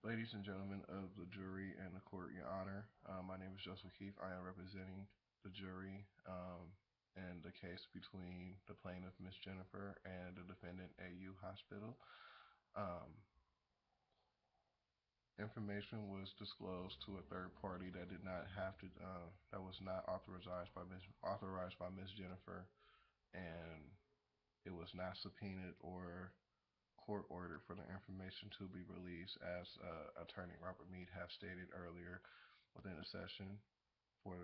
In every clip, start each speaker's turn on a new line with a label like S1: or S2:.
S1: Ladies and gentlemen of the jury and the court, Your Honor, my name is Joseph Keefe. I am representing the jury in the case between the plaintiff, Ms. Jennifer, and the defendant, AU Hospital. Um, Information was disclosed to a third party that did not have to, that was not authorized by Ms. Jennifer, and it was not subpoenaed or court ordered for the information to be released, as Attorney Robert Meade have stated earlier within the session. For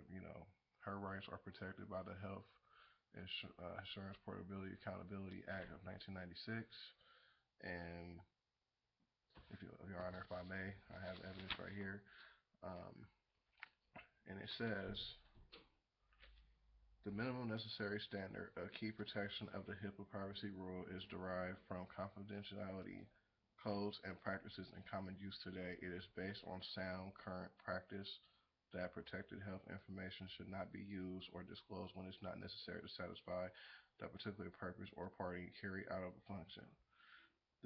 S1: her rights are protected by the Health Insurance Portability Accountability Act of 1996. And if Your Honor, if I may, I have evidence right here. Um, and it says the minimum necessary standard, a key protection of the HIPAA privacy rule, is derived from confidentiality codes and practices in common use today. It is based on sound current practice that protected health information should not be used or disclosed when it's not necessary to satisfy that particular purpose or party carry out of a function.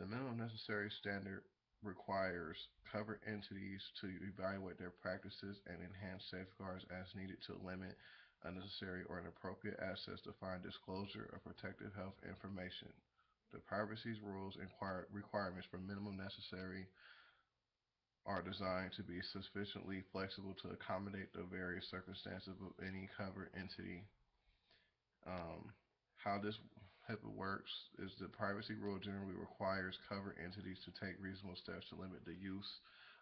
S1: The minimum necessary standard requires covered entities to evaluate their practices and enhance safeguards as needed to limit unnecessary or inappropriate access to find disclosure of protected health information. The privacy rules and requirements for minimum necessary are designed to be sufficiently flexible to accommodate the various circumstances of any covered entity. How this HIPAA works is the privacy rule generally requires covered entities to take reasonable steps to limit the use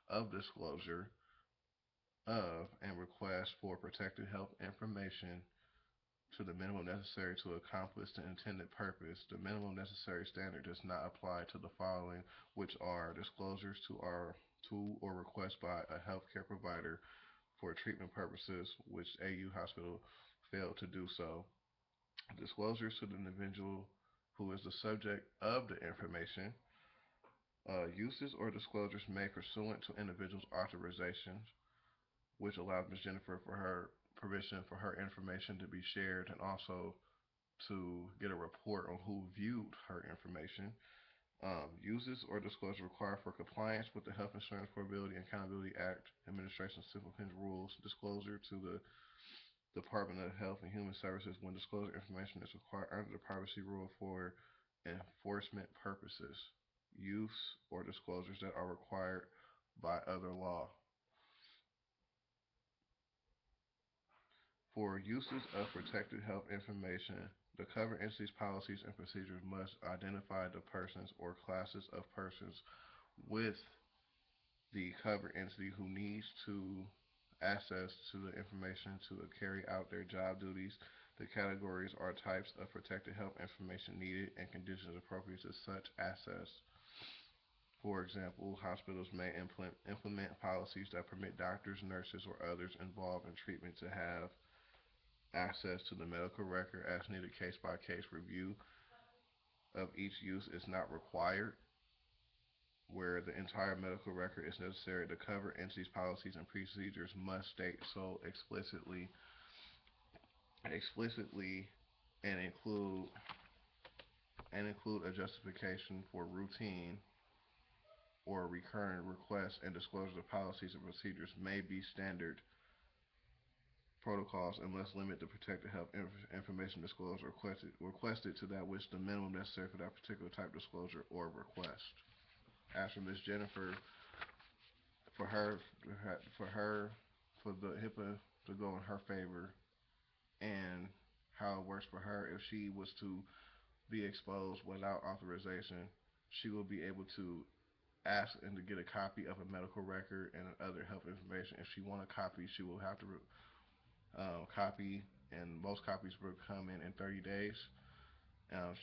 S1: of disclosure of and request for protected health information to the minimum necessary to accomplish the intended purpose. The minimum necessary standard does not apply to the following, which are disclosures to or requests by a healthcare provider for treatment purposes, which AU Hospital failed to do so. Disclosures to the individual who is the subject of the information. Uses or disclosures made pursuant to individual's authorizations, which allows Ms. Jennifer for her permission for her information to be shared and also to get a report on who viewed her information. Uses or disclosure required for compliance with the Health Insurance Portability and Accountability Act, Administration Simple Pinch Rules. Disclosure to the Department of Health and Human Services when disclosure information is required under the privacy rule for enforcement purposes. Use or disclosures that are required by other law. For uses of protected health information, the covered entity's policies and procedures must identify the persons or classes of persons with the covered entity who needs to access to the information to carry out their job duties. The categories are types of protected health information needed and conditions appropriate to such access. For example, hospitals may implement policies that permit doctors, nurses, or others involved in treatment to have access to the medical record as needed. Case by case review of each use is not required. Where the entire medical record is necessary, the covered entities, policies, and procedures must state so explicitly and include a justification for routine or recurrent requests, and disclosure of policies and procedures may be standard protocols and must limit the protected health information disclosure requested to that which the minimum necessary for that particular type of disclosure or request. As for Ms. Jennifer, for her, for her, for the HIPAA to go in her favor, and how it works for her, if she was to be exposed without authorization, she will be able to ask and to get a copy of a medical record and other health information. If she want a copy, she will have to copy, and most copies will come in 30 days.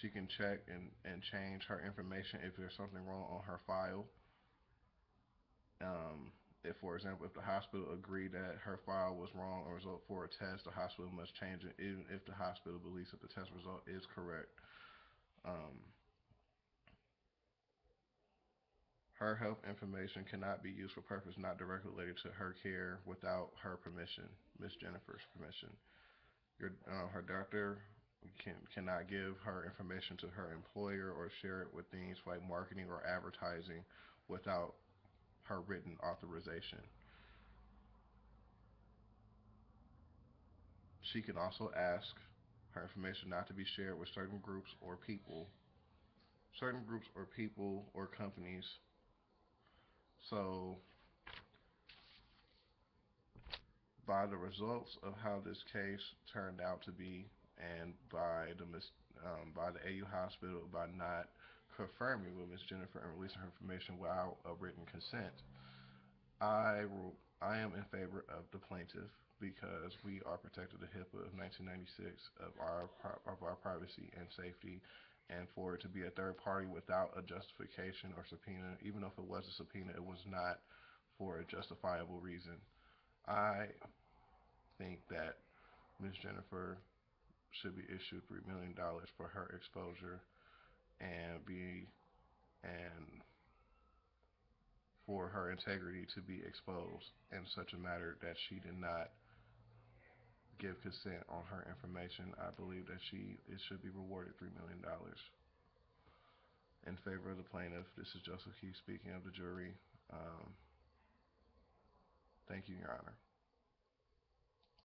S1: She can check and change her information if there's something wrong on her file. If, for example, if the hospital agreed that her file was wrong or result for a test, the hospital must change it, even if the hospital believes that the test result is correct. Um, Her health information cannot be used for purpose not directly related to her care without her permission, Ms. Jennifer's permission. Her doctor cannot give her information to her employer or share it with things like marketing or advertising without her written authorization. She can also ask her information not to be shared with certain groups or people or companies. So, by the results of how this case turned out to be, and by the AU hospital by not confirming with Miss Jennifer and releasing her information without a written consent, I I am in favor of the plaintiff because we are protected the HIPAA of 1996 of our privacy and safety, and for it to be a third party without a justification or subpoena, even if it was a subpoena, it was not for a justifiable reason. I think that Ms. Jennifer should be issued $3 million for her exposure and for her integrity to be exposed in such a matter that she did not give consent on her information. I believe that it should be rewarded $3 million. In favor of the plaintiff, this is Joseph Keith speaking of the jury. Um, Thank you, Your Honor.